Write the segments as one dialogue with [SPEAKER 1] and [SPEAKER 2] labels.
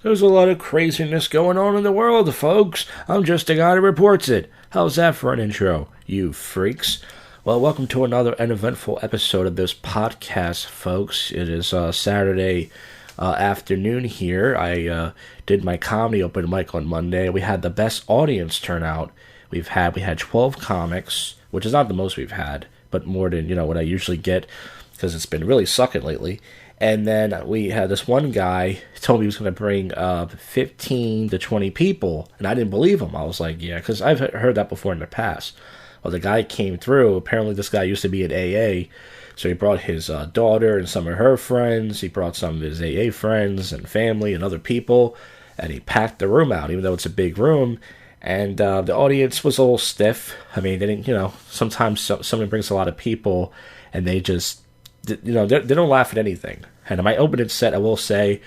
[SPEAKER 1] There's a lot of craziness going on in the world, folks. I'm just a guy who reports it. How's that for an intro, you freaks? Well, welcome to another uneventful episode of this podcast, folks. It is Saturday afternoon here. I did my comedy open mic on Monday. We had the best audience turnout we had 12 comics, which is not the most we've had, but more than what I usually get because it's been really sucking lately. And then we had this one guy told me he was going to bring 15 to 20 people, and I didn't believe him. I was like, yeah, because I've heard that before in the past. Well, the guy came through. Apparently, this guy used to be at AA, so he brought his daughter and some of her friends. He brought some of his AA friends and family and other people, and he packed the room out, even though it's a big room. And the audience was a little stiff. I mean, they didn't, sometimes someone brings a lot of people, and they just, they don't laugh at anything. And my opening set, I will say,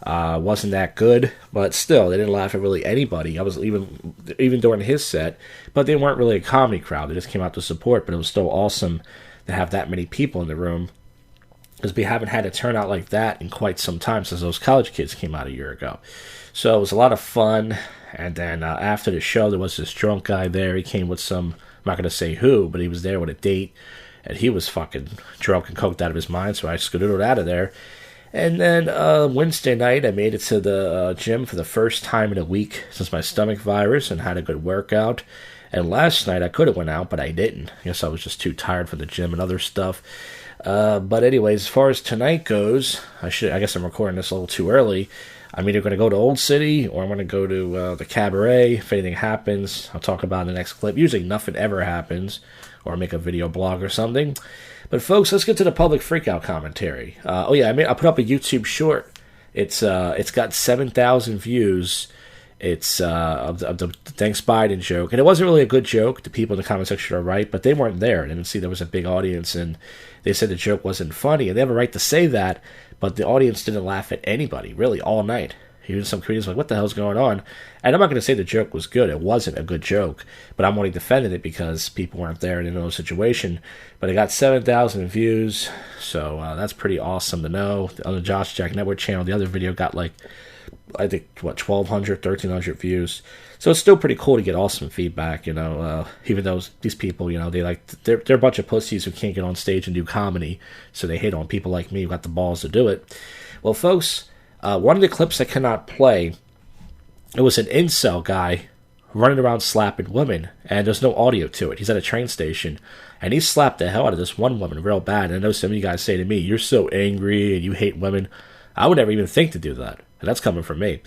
[SPEAKER 1] wasn't that good, but still, they didn't laugh at really anybody. I was even during his set, but they weren't really a comedy crowd. They just came out to support, but it was still awesome to have that many people in the room, because we haven't had a turnout like that in quite some time since those college kids came out a year ago. So it was a lot of fun. And then after the show, there was this drunk guy there. He came with some, I'm not going to say who, but he was there with a date. And he was fucking drunk and coked out of his mind, so I scooted out of there. And then Wednesday night, I made it to the gym for the first time in a week since my stomach virus and had a good workout. And last night, I could have went out, but I didn't. I guess I was just too tired for the gym and other stuff. But anyways, as far as tonight goes, I guess I'm recording this a little too early. I'm either going to go to Old City or I'm going to go to the Cabaret. If anything happens, I'll talk about it in the next clip. Usually nothing ever happens, or make a video blog or something. But folks, let's get to the public freakout commentary. I put up a YouTube short. It's got 7,000 views. It's of the Thanks Biden joke, and it wasn't really a good joke. The people in the comment section are right, but they weren't there. They didn't see there was a big audience, and they said the joke wasn't funny, and they have a right to say that. But the audience didn't laugh at anybody really all night. Even some comedians were like, what the hell's going on? And I'm not going to say the joke was good. It wasn't a good joke. But I'm only defending it because people weren't there in no situation. But it got 7,000 views. So that's pretty awesome to know. On the Josh Jack Network channel, the other video got 1,200, 1,300 views. So it's still pretty cool to get awesome feedback, even though these people, they're a bunch of pussies who can't get on stage and do comedy. So they hate on people like me who got the balls to do it. Well, folks, one of the clips I cannot play, it was an incel guy running around slapping women, and there's no audio to it. He's at a train station, and he slapped the hell out of this one woman real bad. And I know some of you guys say to me, you're so angry and you hate women. I would never even think to do that. And that's coming from me.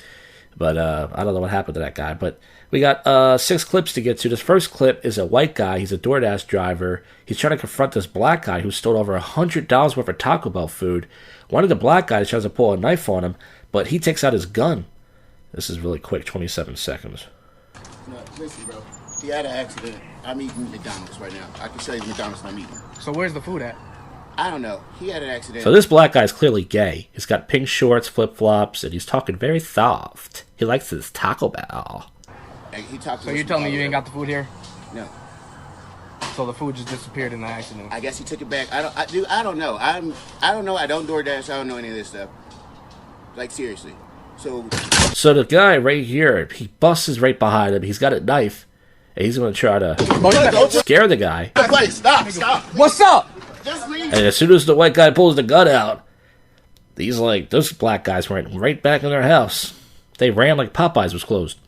[SPEAKER 1] But I don't know what happened to that guy. But we got 6 clips to get to. This first clip is a white guy. He's a DoorDash driver. He's trying to confront this black guy who stole over $100 worth of Taco Bell food. One of the black guys tries to pull a knife on him, but he takes out his gun. This is really quick, 27 seconds.
[SPEAKER 2] No, listen, bro. He had an accident. I'm eating McDonald's right now. I can show you McDonald's I'm eating.
[SPEAKER 3] So where's the food at?
[SPEAKER 2] I don't know. He had an accident.
[SPEAKER 1] So this black guy's clearly gay. He's got pink shorts, flip-flops, and he's talking very soft. He likes his Taco Bell.
[SPEAKER 2] So
[SPEAKER 3] you're telling me you ain't got the food here?
[SPEAKER 2] No.
[SPEAKER 3] So the food just disappeared in the accident?
[SPEAKER 2] I guess he took it back. I don't know. I don't know. I don't DoorDash. I don't know any of this stuff. Like, seriously. So
[SPEAKER 1] the guy right here, he busts right behind him. He's got a knife, and he's going to try to scare the guy.
[SPEAKER 2] Hey, stop.
[SPEAKER 3] What's up?
[SPEAKER 1] And as soon as the white guy pulls the gun out, those black guys went right back in their house. They ran like Popeyes was closed.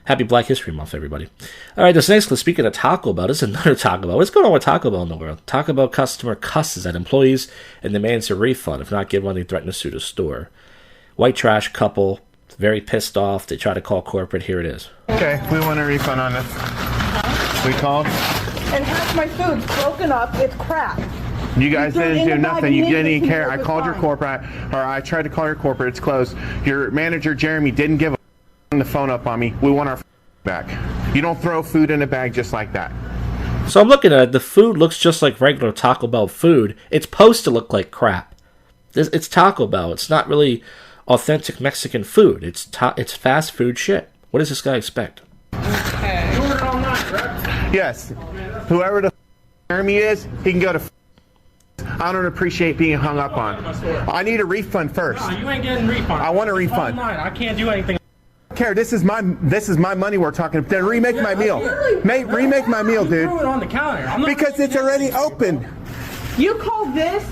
[SPEAKER 1] Happy Black History Month, everybody. All right, this next clip, speaking of Taco Bell, this is another Taco Bell. What's going on with Taco Bell in the world? Taco Bell customer cusses at employees and demands a refund. If not given one, they threaten to sue the store. White trash couple, very pissed off. They try to call corporate. Here it is.
[SPEAKER 4] Okay, we want a refund on this. We called.
[SPEAKER 5] And half my food's broken up. It's crap.
[SPEAKER 4] You guys didn't do nothing. You didn't even care. I called your corporate, or I tried to call your corporate. It's closed. Your manager, Jeremy, didn't give the phone up on me. We want our back. You don't throw food in a bag just like that.
[SPEAKER 1] So I'm looking at it. The food looks just like regular Taco Bell food. It's supposed to look like crap. It's Taco Bell. It's not really authentic Mexican food. It's fast food shit. What does this guy expect?
[SPEAKER 5] Okay.
[SPEAKER 4] You ordered all night, correct? Yes. Whoever the Jeremy is, he can go to I don't appreciate being hung up on. I need a refund first.
[SPEAKER 6] No, you ain't getting a refund.
[SPEAKER 4] I want a refund.
[SPEAKER 6] I can't do anything.
[SPEAKER 4] Care. This is my money we're talking. Then remake my meal. Remake my meal, dude.
[SPEAKER 6] You threw it on the counter.
[SPEAKER 4] Because it's already open.
[SPEAKER 5] You call this?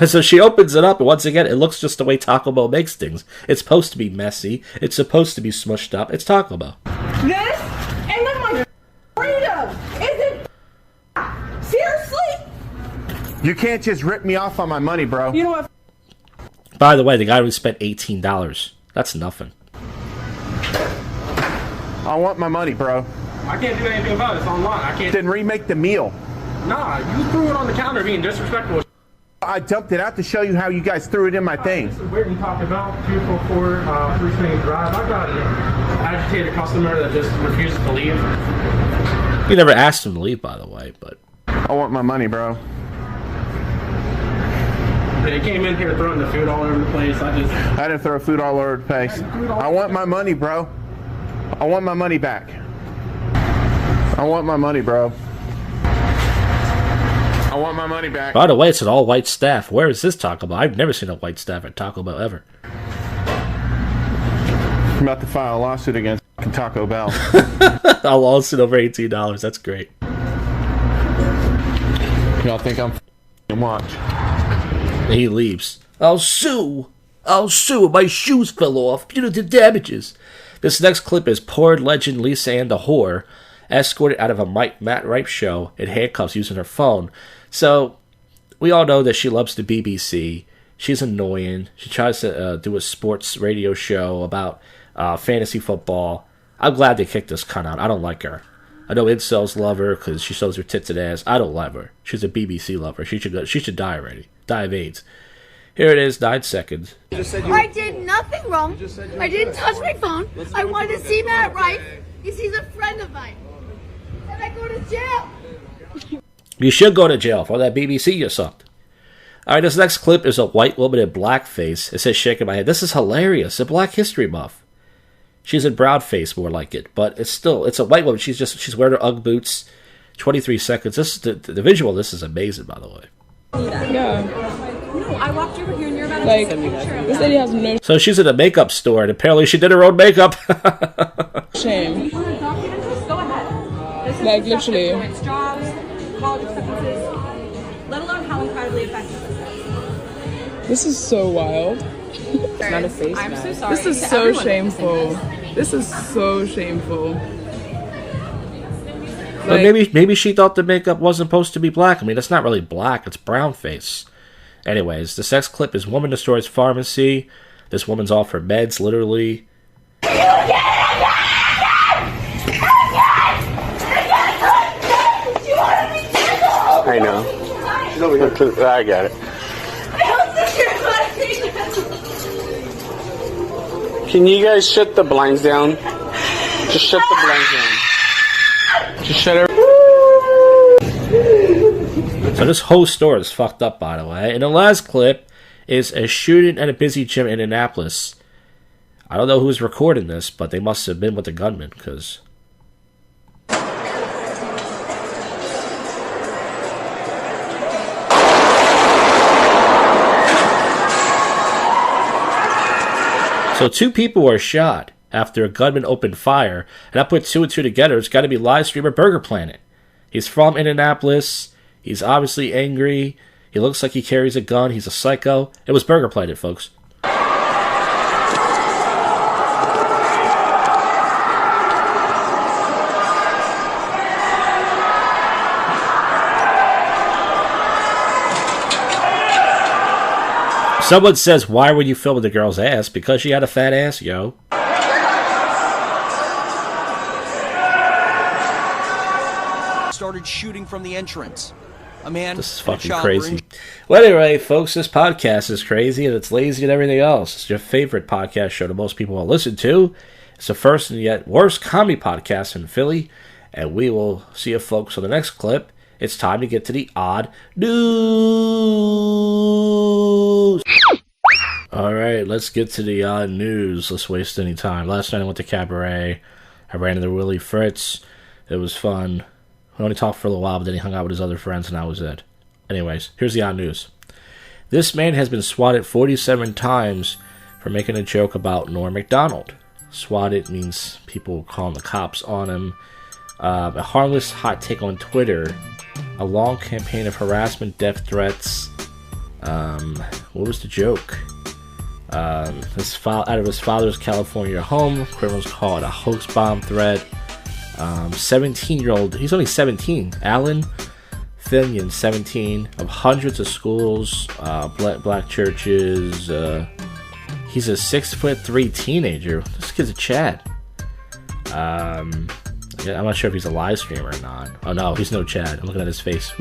[SPEAKER 1] So she opens it up, and once again, it looks just the way Taco Bell makes things. It's supposed to be messy. It's supposed to be smushed up. It's Taco Bell.
[SPEAKER 5] This? And then my burrito. Is it? Seriously?
[SPEAKER 4] You can't just rip me off on my money, bro.
[SPEAKER 5] You know what?
[SPEAKER 1] By the way, the guy only spent $18. That's nothing.
[SPEAKER 4] I want my money, bro.
[SPEAKER 6] I can't do anything about it. It's online. I can't.
[SPEAKER 4] Then remake the meal.
[SPEAKER 6] Nah, you threw it on the counter being disrespectful.
[SPEAKER 4] I dumped it out to show you how you guys threw it in my thing.
[SPEAKER 6] This is Whitney talking about 244 Free Swing Drive. I got an agitated customer that just refuses to leave.
[SPEAKER 1] You never asked him to leave, by the way, but...
[SPEAKER 4] I want my money, bro.
[SPEAKER 6] They came in here throwing the food all over the place. I
[SPEAKER 4] didn't throw food all over the place. I want my money, bro. I want my money back. I want my money, bro. I want my money back.
[SPEAKER 1] By the way, it's an all-white staff. Where is this Taco Bell? I've never seen a white staff at Taco Bell ever.
[SPEAKER 4] I'm about to file a lawsuit against Taco Bell.
[SPEAKER 1] A lawsuit over $18. That's great.
[SPEAKER 4] Y'all think I'm watch?
[SPEAKER 1] He leaves. I'll sue. My shoes fell off. Punitive damages. This next clip is porn legend Lisa Ann the Whore escorted out of a Matt Ripe show in handcuffs using her phone. So, we all know that she loves the BBC. She's annoying. She tries to do a sports radio show about fantasy football. I'm glad they kicked this cunt out. I don't like her. I know incels love her because she shows her tits and ass. I don't love her. She's a BBC lover. She should die already. Die of AIDS. Here it is, 9 seconds.
[SPEAKER 7] I did nothing wrong. I didn't touch my phone. I wanted to see Matt Rife because he's a friend of mine. And I go to jail.
[SPEAKER 1] You should go to jail for that BBC you sucked. Alright, this next clip is a white woman in blackface. It says shaking my head. This is hilarious. A Black History buff. She's in brown face, more like it. But it's a white woman. She's wearing her Ugg boots. 23 seconds. The visual of this is amazing, by the way.
[SPEAKER 8] Yeah.
[SPEAKER 7] No, I walked over here and you're about to
[SPEAKER 8] Like, this lady has no
[SPEAKER 1] So she's in a makeup store, and apparently she did her own makeup.
[SPEAKER 8] shame.
[SPEAKER 7] Go ahead. This is
[SPEAKER 8] Like, literally.
[SPEAKER 7] It's jobs, college acceptances, let alone how incredibly effective this
[SPEAKER 8] This is so wild.
[SPEAKER 7] is. Not a face I'm so sorry.
[SPEAKER 8] This is
[SPEAKER 7] to
[SPEAKER 8] so
[SPEAKER 7] everyone
[SPEAKER 8] shameful.
[SPEAKER 7] witnessing
[SPEAKER 8] This is so shameful.
[SPEAKER 1] But maybe she thought the makeup wasn't supposed to be black. I mean, it's not really black. It's brown face. Anyways, the sex clip is woman destroys pharmacy. This woman's off her meds, literally.
[SPEAKER 9] I know. I got it. Can you guys shut the blinds down? Just shut the blinds down. Just shut it.
[SPEAKER 1] So this whole store is fucked up, by the way. And the last clip is a shooting at a busy gym in Indianapolis. I don't know who's recording this, but they must have been with the gunman, because... So 2 people were shot after a gunman opened fire, and I put 2 and 2 together. It's got to be live streamer Burger Planet. He's from Indianapolis. He's obviously angry. He looks like he carries a gun. He's a psycho. It was Burger Planet, folks. Someone says, why were you filming the girl's ass? Because she had a fat ass, yo.
[SPEAKER 10] Started shooting from the entrance. A man.
[SPEAKER 1] This is fucking crazy. Well, anyway, folks, this podcast is crazy and it's lazy and everything else. It's your favorite podcast show that most people will listen to. It's the first and yet worst comedy podcast in Philly. And we will see you folks on the next clip. It's time to get to the odd news. Alright, let's get to the odd news. Let's waste any time. Last night I went to Cabaret. I ran into Willie Fritz. It was fun. We only talked for a little while, but then he hung out with his other friends and that was it. Anyways, here's the odd news. This man has been swatted 47 times for making a joke about Norm Macdonald. Swatted means people calling the cops on him. A harmless hot take on Twitter. A long campaign of harassment, death threats. What was the joke? Out of his father's California home, criminals call it a hoax bomb threat. 17-year-old, he's only 17, Alan Finian, 17, of hundreds of schools, black churches. He's a 6'3" teenager. This kid's a Chad. I'm not sure if he's a live streamer or not. Oh no, he's no Chad. I'm looking at his face.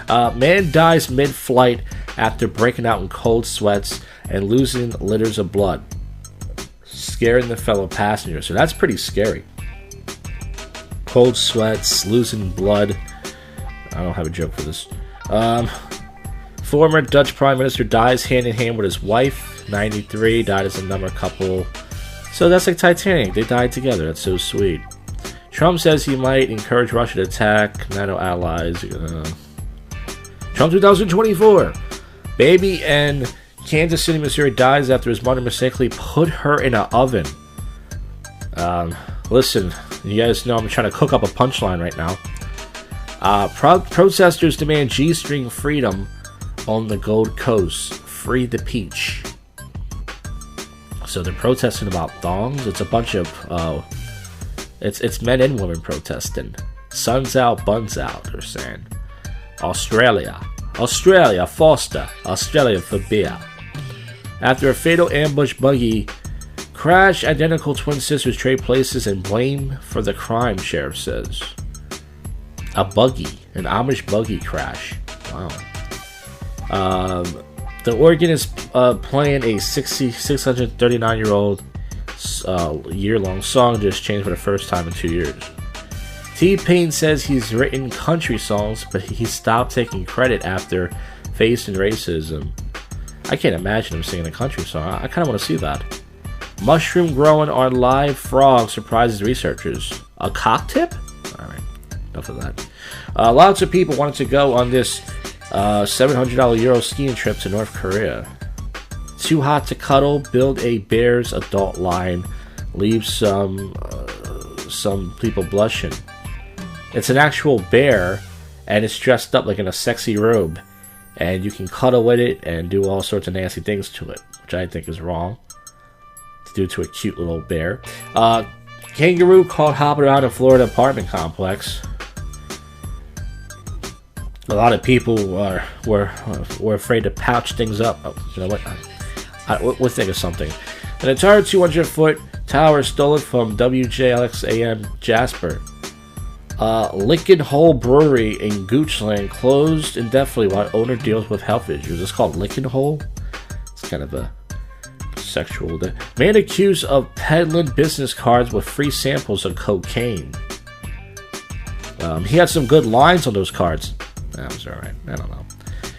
[SPEAKER 1] Man dies mid-flight after breaking out in cold sweats and losing liters of blood, scaring the fellow passenger. So that's pretty scary. Cold sweats, losing blood. I don't have a joke for this. Former Dutch Prime Minister dies hand in hand with his wife, 93, died as a number couple. So that's like Titanic. They died together. That's so sweet. Trump says he might encourage Russia to attack NATO allies. Trump 2024. Baby in Kansas City, Missouri dies after his mother mistakenly put her in an oven. Listen, you guys know I'm trying to cook up a punchline right now. Protesters demand G-string freedom on the Gold Coast. Free the peach. So they're protesting about thongs. It's a bunch of it's men and women protesting. Sun's out, buns out, they're saying. Australia Foster, Australia for beer. After a fatal ambush buggy crash, identical twin sisters trade places and blame for the crime, sheriff says. A buggy, an Amish buggy crash. Wow. The organ is playing a 639-year-old year-long song just changed for the first time in 2 years. T-Pain says he's written country songs, but he stopped taking credit after facing racism. I can't imagine him singing a country song. I kind of want to see that. Mushroom growing on live frog surprises researchers. A cock tip? Alright, enough of that. Lots of people wanted to go on this $700 Euro skiing trip to North Korea. Too hot to cuddle, build a bear's adult line, leave some people blushing. It's an actual bear, and it's dressed up like in a sexy robe, and you can cuddle with it and do all sorts of nasty things to it, which I think is wrong to do to a cute little bear. Kangaroo caught hopping around a Florida apartment complex. A lot of people were afraid to pouch things up. Oh, you know what? We'll think of something. An entire 200-foot tower stolen from WJLX-AM Jasper. Lickin' Hole Brewery in Goochland closed indefinitely while owner deals with health issues. It's called Lickin' Hole. It's kind of a sexual. Man accused of peddling business cards with free samples of cocaine. He had some good lines on those cards. That was alright. I don't know.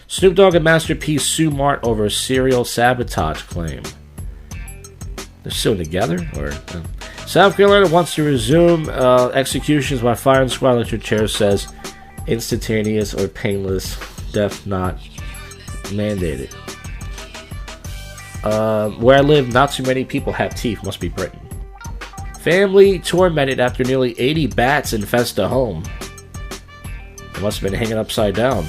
[SPEAKER 1] Snoop Dogg and Master P sue Mart over a serial sabotage claim. They're suing together? Or South Carolina wants to resume executions by firing squad. Electric chair says instantaneous or painless death not mandated. Where I live, not too many people have teeth. Must be Britain. Family tormented after nearly 80 bats infest a home. They must have been hanging upside down.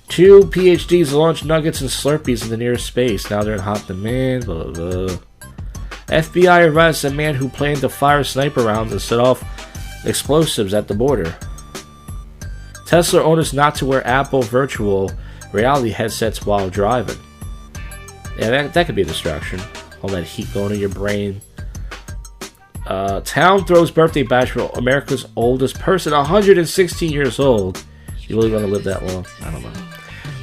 [SPEAKER 1] 2 PhDs launched nuggets and Slurpees in the nearest space. Now they're in hot demand. Blah, blah, blah. FBI arrests a man who planned to fire sniper rounds and set off explosives at the border. Tesla owners not to wear Apple virtual reality headsets while driving. Yeah, that could be a distraction. All that heat going in your brain. Town throws birthday bash for America's oldest person, 116 years old. You really want to live that long? I don't know.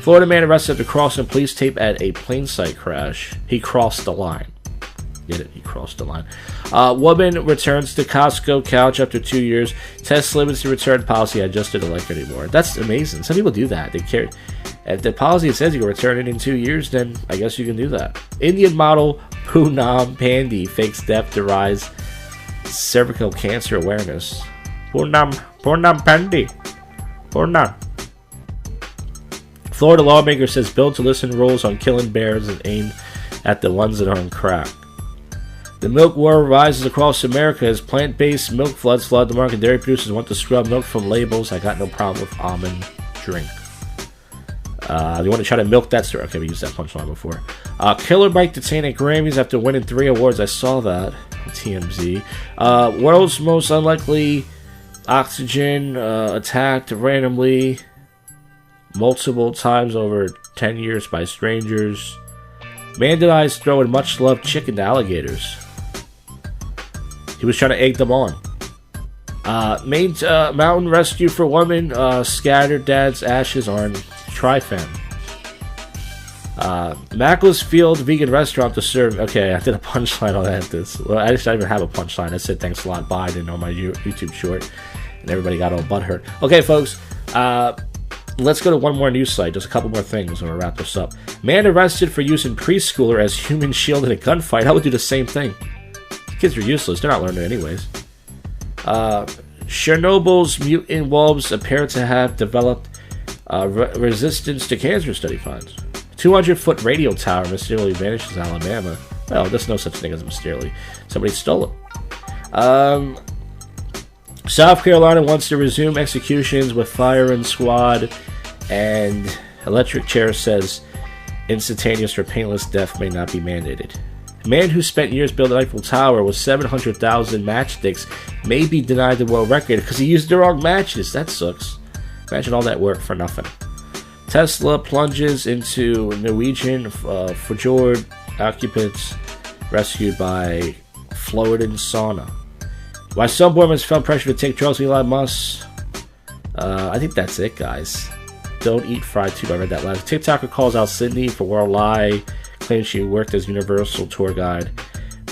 [SPEAKER 1] Florida man arrested after crossing police tape at a plane sight crash. He crossed the line. Get it? He crossed the line. Woman returns to Costco couch after 2 years. Test limits the return policy. I just didn't like it anymore. That's amazing. Some people do that. They care. If the policy says you can return it in 2 years, then I guess you can do that. Indian model Poonam Pandey fakes death to rise cervical cancer awareness. Poonam Pandey. Poonam. Florida lawmaker says bill to listen rules on killing bears is aimed at the ones that are on crack. The milk war rises across America as plant-based milk floods flood the market. Dairy producers want to scrub milk from labels. I got no problem with almond drink. You want to try to milk that story? Okay, we used that punchline before. Killer Mike detained at Grammys after winning 3 awards. I saw that. TMZ. World's most unlikely oxygen attacked randomly multiple times over 10 years by strangers. Man denies throwing much-loved chicken to alligators. He was trying to egg them on. Maine mountain rescue for woman. Scattered dad's ashes on Trifan. Macclesfield vegan restaurant to serve. Okay, I did a punchline on that. Well, I just don't even have a punchline. I said thanks a lot, Biden, on my YouTube short, and everybody got all butthurt. Okay, folks. Let's go to one more news site. Just a couple more things. I'm gonna wrap this up. Man arrested for using preschooler as human shield in a gunfight. I would do the same thing. Kids are useless. They're not learning anyways. Chernobyl's mutant wolves appear to have developed resistance to cancer, study finds. 200-foot radio tower mysteriously vanishes in Alabama. Well, there's no such thing as mysteriously. Somebody stole it. South Carolina wants to resume executions with firing squad, and electric chair says instantaneous or painless death may not be mandated. A man who spent years building Eiffel Tower with 700,000 matchsticks may be denied the world record because he used the wrong matches. That sucks. Imagine all that work for nothing. Tesla plunges into Norwegian fjord. Occupants rescued by Floridan sauna. Why some boy must felt pressure to take drugs with Elon Musk. I think that's it, guys. Don't eat fried tube. I read that last. TikToker calls out Sydney for world lie. Claims she worked as Universal tour guide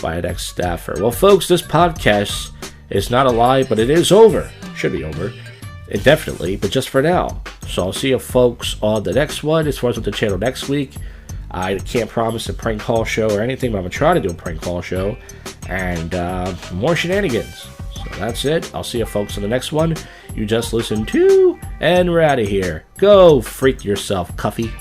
[SPEAKER 1] by an ex-staffer. Well, folks, this podcast is not a lie, but it is over. Should be over. Indefinitely, but just for now. So I'll see you folks on the next one. As far as with the channel next week, I can't promise a prank call show or anything, but I'm going to try to do a prank call show. And more shenanigans. So that's it. I'll see you folks in the next one. You just listened to, and we're out of here. Go freak yourself, Cuffy.